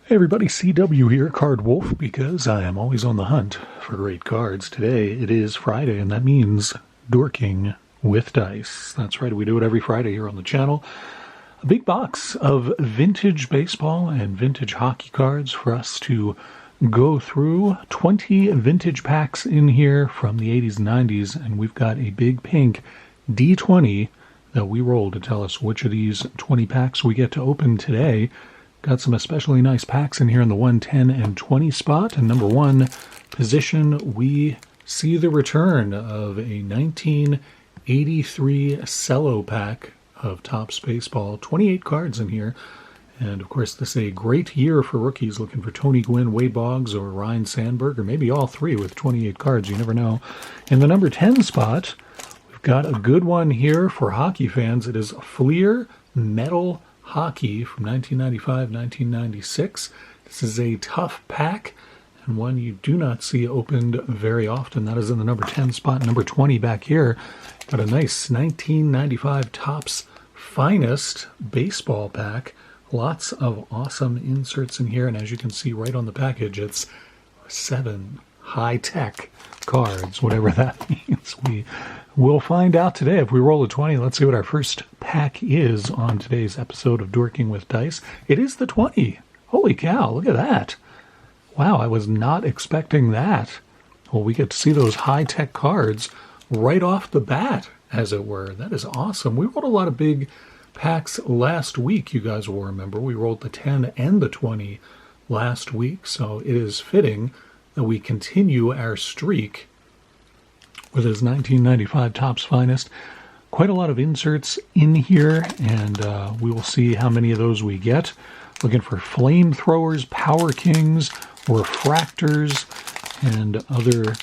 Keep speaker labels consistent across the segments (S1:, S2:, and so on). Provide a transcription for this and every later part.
S1: Hey everybody, CW here, Card Wolf, because I am always on the hunt for great cards. Today it is Friday, and that means Dorking with Dice. That's right, we do it every Friday here on the channel. A big box of vintage baseball and vintage hockey cards for us to go through. 20 vintage packs in here from the 80s and 90s, and we've got a big pink D20 that we roll to tell us which of these 20 packs we get to open today. Got some especially nice packs in here in the 110 and 20 spot. And number one position, we see the return of a 1983 cello pack of Topps Baseball. 28 cards in here. And of course, this is a great year for rookies looking for Tony Gwynn, Wade Boggs, or Ryan Sandberg, or maybe all three with 28 cards. You never know. In the number 10 spot, we've got a good one here for hockey fans. It is Fleer Metal Hockey from 1995-1996. This is a tough pack and one you do not see opened very often. That is in the number 10 spot. Number 20 back here. Got a nice 1995 Topps Finest baseball pack. Lots of awesome inserts in here, and as you can see right on the package, it's 7 high-tech cards, whatever that means. We'll find out today. If we roll a 20, let's see what our first pack is on today's episode of Dorking with Dice. It is the 20. Holy cow, look at that. Wow, I was not expecting that. Well, we get to see those high-tech cards right off the bat, as it were. That is awesome. We rolled a lot of big packs last week, you guys will remember. We rolled the 10 and the 20 last week, so it is fitting that we continue our streak with his 1995 Topps Finest. Quite a lot of inserts in here, and we will see how many of those we get. Looking for flamethrowers, power kings, refractors, and other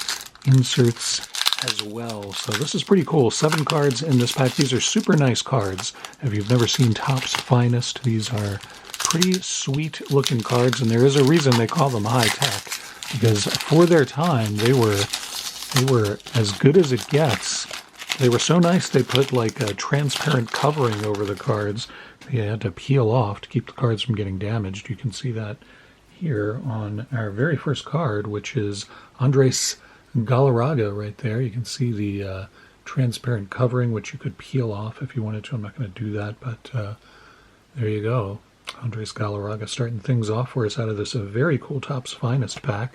S1: inserts as well. So this is pretty cool. 7 cards in this pack. These are super nice cards. If you've never seen Topps Finest, these are pretty sweet looking cards, and there is a reason they call them high tech, because for their time they were as good as it gets. They were so nice they put like a transparent covering over the cards. They had to peel off to keep the cards from getting damaged. You can see that here on our very first card, which is Andres Galarraga right there. You can see the transparent covering, which you could peel off if you wanted to. I'm not going to do that, but there you go. Andres Galarraga starting things off for us out of this very cool Topps Finest pack.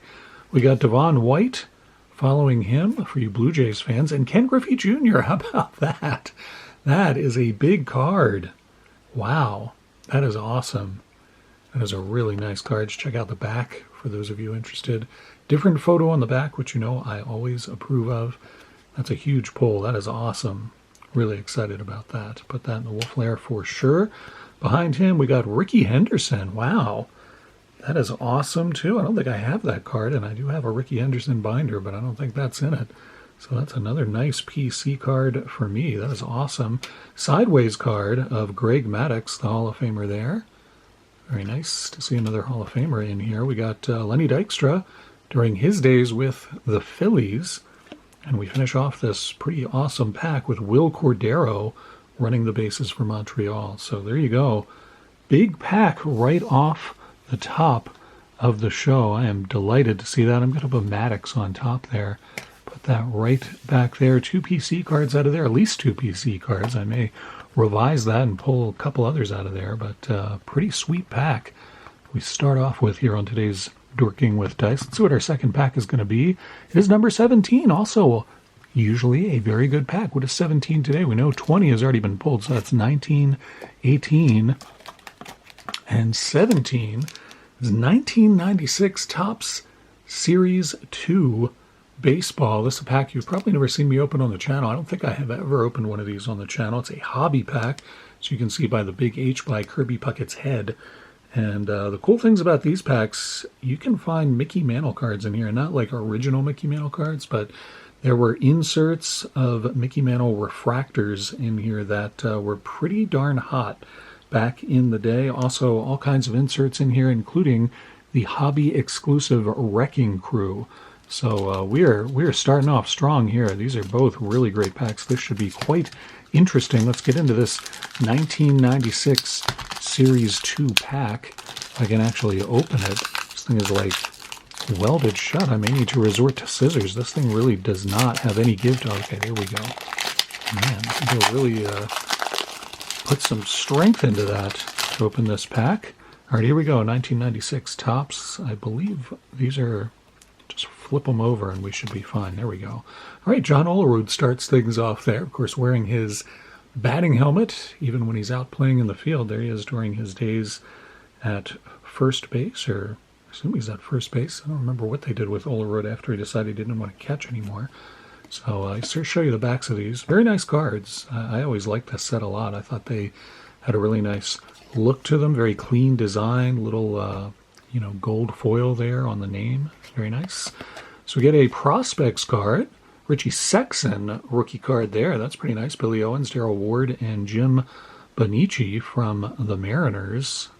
S1: We got Devon White following him for you Blue Jays fans, and Ken Griffey Jr. How about that? That is a big card. Wow, that is awesome. That is a really nice card. Check out the back for those of you interested. Different photo on the back, which you know I always approve of. That's a huge pull. That is awesome. Really excited about that. Put that in the Wolf Lair for sure. Behind him, we got Ricky Henderson. Wow. That is awesome, too. I don't think I have that card, and I do have a Ricky Henderson binder, but I don't think that's in it. So that's another nice PC card for me. That is awesome. Sideways card of Greg Maddux, the Hall of Famer there. Very nice to see another Hall of Famer in here. We got Lenny Dykstra during his days with the Phillies. And we finish off this pretty awesome pack with Will Cordero running the bases for Montreal. So there you go. Big pack right off the top of the show. I am delighted to see that. I'm going to put Maddox on top there. Put that right back there. 2 PC cards out of there. At least 2 PC cards. I may revise that and pull a couple others out of there. But pretty sweet pack we start off with here on today's Dorking with Dice. Let's see what our second pack is going to be. It is number 17. Also, usually a very good pack. What is 17 today? We know 20 has already been pulled, so that's 19, 18, and 17 is 1996 Topps Series 2 Baseball. This is a pack you've probably never seen me open on the channel. I don't think I have ever opened one of these on the channel. It's a hobby pack, so you can see by the big H by Kirby Puckett's head. And the cool things about these packs, you can find Mickey Mantle cards in here. Not like original Mickey Mantle cards, but there were inserts of Mickey Mantle refractors in here that were pretty darn hot back in the day. Also, all kinds of inserts in here, including the hobby exclusive Wrecking Crew. So we're starting off strong here. These are both really great packs. This should be quite interesting. Let's get into this 1996 Series 2 pack. I can actually open it. This thing is like welded shut. I may need to resort to scissors. This thing really does not have any give to. Okay, there we go. Man, they'll really put some strength into that to open this pack. All right, here we go. 1996 Topps. I believe these are, just flip them over and we should be fine. There we go. All right, John Olerud starts things off there. Of course, wearing his batting helmet, even when he's out playing in the field. There he is during his days at first base, or I assume he's at first base. I don't remember what they did with Olerud after he decided he didn't want to catch anymore. So I show you the backs of these. Very nice cards. I always liked this set a lot. I thought they had a really nice look to them. Very clean design. Little, gold foil there on the name. Very nice. So we get a Prospects card. Richie Sexson rookie card there. That's pretty nice. Billy Owens, Darrell Ward, and Jim Bonici from the Mariners.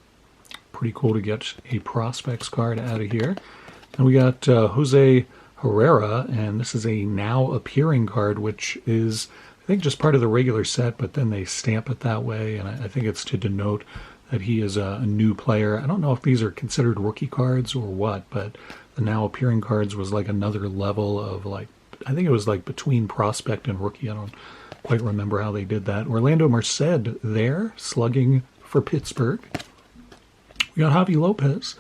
S1: Pretty cool to get a Prospects card out of here. And we got Jose Herrera, and this is a now appearing card, which is, I think, just part of the regular set, but then they stamp it that way, and I think it's to denote that he is a new player. I don't know if these are considered rookie cards or what, but the now appearing cards was like another level of, like, I think it was like between prospect and rookie. I don't quite remember how they did that. Orlando Merced there, slugging for Pittsburgh. We got Javi Lopez,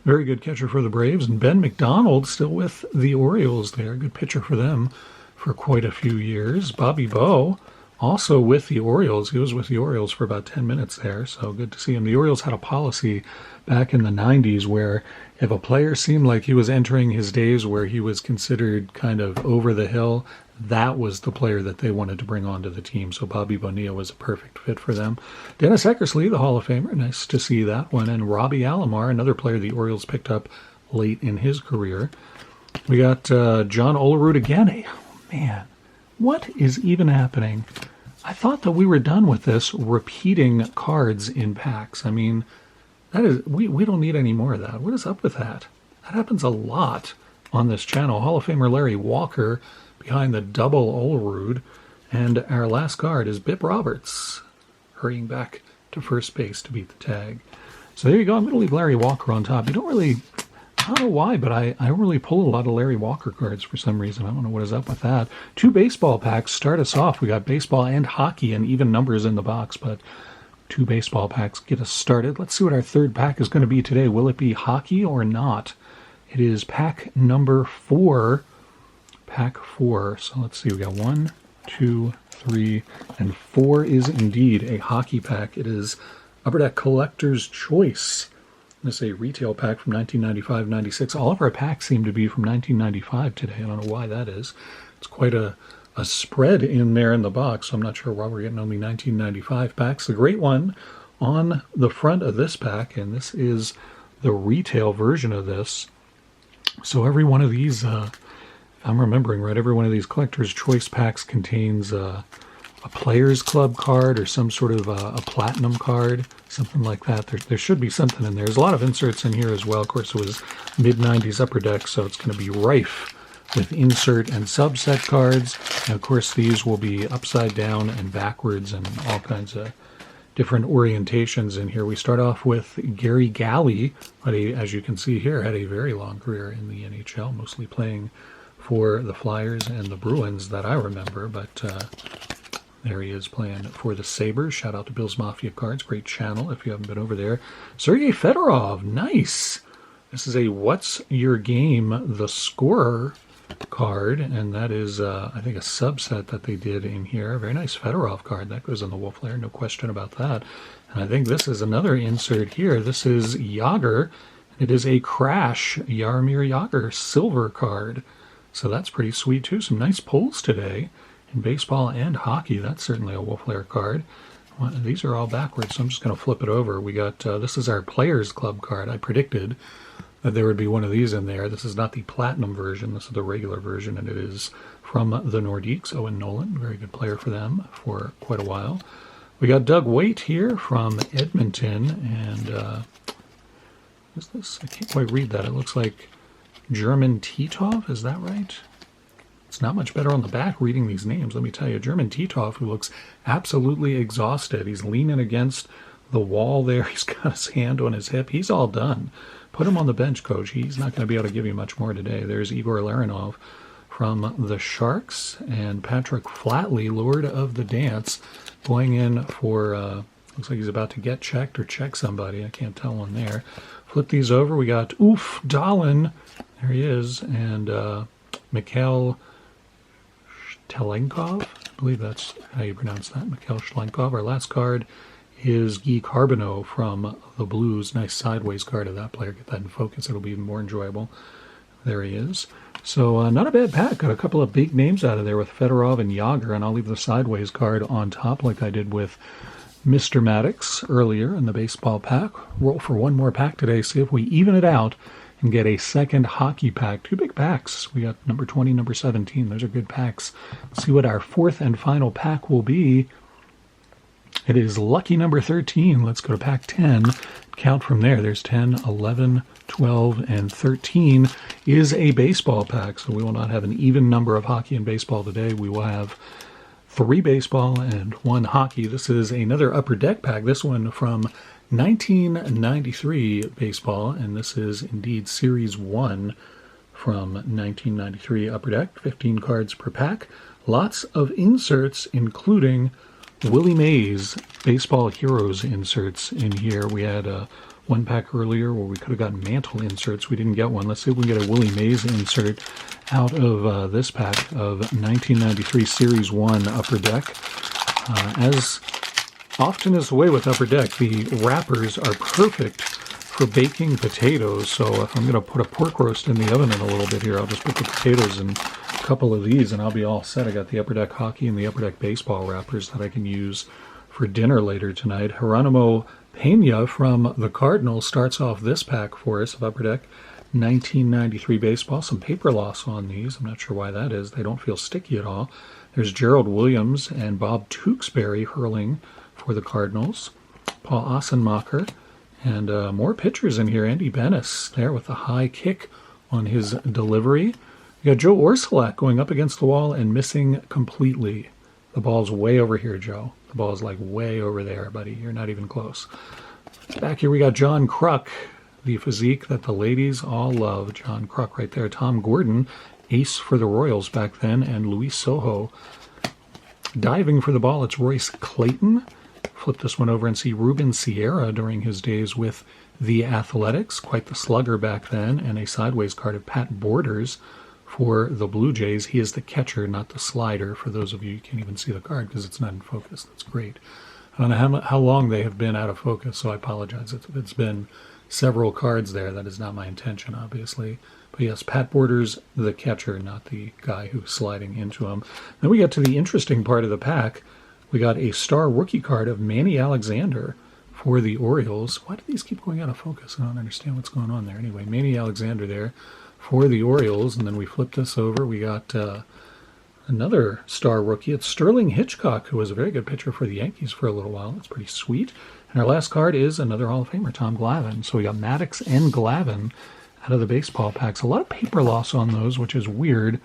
S1: very good catcher for the Braves, and Ben McDonald still with the Orioles there. Good pitcher for them for quite a few years. Bobby Bowe, also with the Orioles. He was with the Orioles for about 10 minutes there, so good to see him. The Orioles had a policy back in the 90s where if a player seemed like he was entering his days where he was considered kind of over the hill, that was the player that they wanted to bring onto the team. So Bobby Bonilla was a perfect fit for them. Dennis Eckersley, the Hall of Famer, nice to see that one. And Robbie Alomar, another player the Orioles picked up late in his career. We got John Olerud again. Man, what is even happening? I thought that we were done with this repeating cards in packs. I mean, that is we don't need any more of that. What is up with that? That happens a lot on this channel. Hall of Famer Larry Walker behind the double Olerud. And our last card is Bip Roberts, hurrying back to first base to beat the tag. So there you go. I'm going to leave Larry Walker on top. You don't really, I don't know why, but I don't really pull a lot of Larry Walker cards for some reason. I don't know what is up with that. 2 baseball packs start us off. We got baseball and hockey and even numbers in the box, but 2 baseball packs get us started. Let's see what our third pack is going to be today. Will it be hockey or not? It is pack number 4. Pack 4. So let's see. We got 1, 2, 3, and 4 is indeed a hockey pack. It is Upper Deck Collector's Choice. This is a retail pack from 1995-96. All of our packs seem to be from 1995 today. I don't know why that is. It's quite a spread in there in the box, so I'm not sure why we're getting only 1995 packs. The great one on the front of this pack, and this is the retail version of this. So every one of these, I'm remembering right, every one of these Collector's Choice packs contains a Players Club card or some sort of a Platinum card, something like that. There should be something in there. There's a lot of inserts in here as well. Of course, it was mid-90s Upper Deck, so it's going to be rife with insert and subset cards. And of course, these will be upside down and backwards and all kinds of different orientations in here. We start off with Gary Galley, but as you can see here, had a very long career in the NHL, mostly playing for the Flyers and the Bruins that I remember, but there he is playing for the Sabres. Shout out to Bill's Mafia Cards. Great channel if you haven't been over there. Sergei Fedorov. Nice. This is a What's Your Game? The Scorer card, and that is, I think, a subset that they did in here. Very nice Fedorov card. That goes in the Wolf Lair. No question about that. And I think this is another insert here. This is Yager. It is a Crash Jaromir Yager silver card. So that's pretty sweet, too. Some nice pulls today in baseball and hockey. That's certainly a Wolf Lair card. Well, these are all backwards, so I'm just going to flip it over. We got, this is our Players Club card. I predicted that there would be one of these in there. This is not the Platinum version. This is the regular version, and it is from the Nordiques. Owen Nolan, very good player for them for quite a while. We got Doug Waite here from Edmonton, and what is this? I can't quite read that. It looks like German Titov, is that right? It's not much better on the back reading these names, let me tell you. German Titov, who looks absolutely exhausted. He's leaning against the wall there. He's got his hand on his hip. He's all done. Put him on the bench, coach. He's not going to be able to give you much more today. There's Igor Larinov from the Sharks, and Patrick Flatley, Lord of the Dance, going in for, looks like he's about to get checked or check somebody. I can't tell one there. Flip these over. We got Oof Dahlin. There he is. And Mikhail Telenkov. I believe that's how you pronounce that. Mikhail Shlenkov. Our last card is Guy Carbonneau from the Blues. Nice sideways card of that player. Get that in focus. It'll be even more enjoyable. There he is. So not a bad pack. Got a couple of big names out of there with Fedorov and Yager, and I'll leave the sideways card on top like I did with Mr. Maddox earlier in the baseball pack. Roll for one more pack today, see if we even it out and get a second hockey pack. Two big packs. We got number 20, number 17. Those are good packs. Let's see what our fourth and final pack will be. It is lucky number 13. Let's go to pack 10. Count from there. There's 10, 11, 12, and 13 is a baseball pack. So we will not have an even number of hockey and baseball today. We will have 3 baseball and 1 hockey. This is another Upper Deck pack. This one from 1993 baseball, and this is indeed Series 1 from 1993 Upper Deck. 15 cards per pack. Lots of inserts, including Willie Mays Baseball Heroes inserts in here. We had one pack earlier where we could have gotten Mantle inserts. We didn't get one. Let's see if we can get a Willie Mays insert out of this pack of 1993 Series 1 Upper Deck. As often is the way with Upper Deck, the wrappers are perfect for baking potatoes. So if I'm going to put a pork roast in the oven in a little bit here, I'll just put the potatoes in a couple of these and I'll be all set. I got the Upper Deck hockey and the Upper Deck baseball wrappers that I can use for dinner later tonight. Geronimo Pena from the Cardinals starts off this pack for us of Upper Deck 1993 baseball. Some paper loss on these. I'm not sure why that is. They don't feel sticky at all. There's Gerald Williams and Bob Tewksbury hurling for the Cardinals. Paul Ossenmacher. And more pitchers in here. Andy Bennis there with a high kick on his delivery. We got Joe Orsulak going up against the wall and missing completely. The ball's way over here, Joe. The ball's like way over there, buddy. You're not even close. Back here we got John Kruk, the physique that the ladies all love. John Kruk right there. Tom Gordon, ace for the Royals back then, and Luis Sojo. Diving for the ball, it's Royce Clayton. Flip this one over and see Ruben Sierra during his days with the Athletics. Quite the slugger back then, and a sideways card of Pat Borders for the Blue Jays. He is the catcher, not the slider. For those of you who can't even see the card because it's not in focus. That's great. I don't know how long they have been out of focus, so I apologize. It's been several cards there. That is not my intention, obviously. But yes, Pat Borders, the catcher, not the guy who's sliding into him. Then we get to the interesting part of the pack. We got a star rookie card of Manny Alexander for the Orioles. Why do these keep going out of focus? I don't understand what's going on there. Anyway, Manny Alexander there for the Orioles. And then we flip this over. We got another star rookie. It's Sterling Hitchcock, who was a very good pitcher for the Yankees for a little while. That's pretty sweet. And our last card is another Hall of Famer, Tom Glavine. So we got Maddox and Glavine out of the baseball packs. A lot of paper loss on those, which is weird,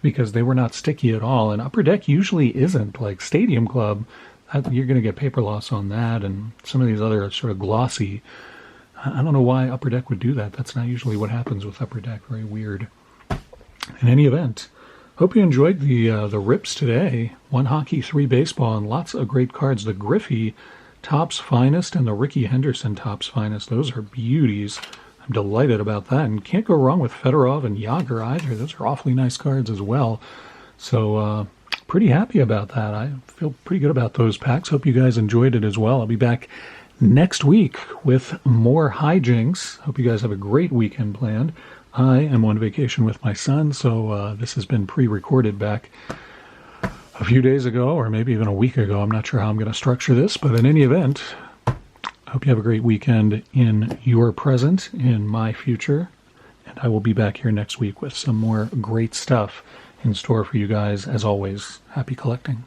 S1: because they were not sticky at all. And Upper Deck usually isn't. Like Stadium Club, you're going to get paper loss on that, and some of these other sort of glossy. I don't know why Upper Deck would do that. That's not usually what happens with Upper Deck. Very weird. In any event, hope you enjoyed the rips today. 1 hockey, 3 baseball, and lots of great cards. The Griffey Topps Finest and the Ricky Henderson Topps Finest. Those are beauties. I'm delighted about that, and can't go wrong with Fedorov and Yager either. Those are awfully nice cards as well. So pretty happy about that. I feel pretty good about those packs. Hope you guys enjoyed it as well. I'll be back next week with more hijinks. Hope you guys have a great weekend planned. I am on vacation with my son, so this has been pre-recorded back a few days ago, or maybe even a week ago. I'm not sure how I'm going to structure this, but in any event, I hope you have a great weekend in your present, in my future, and I will be back here next week with some more great stuff in store for you guys. As always, happy collecting.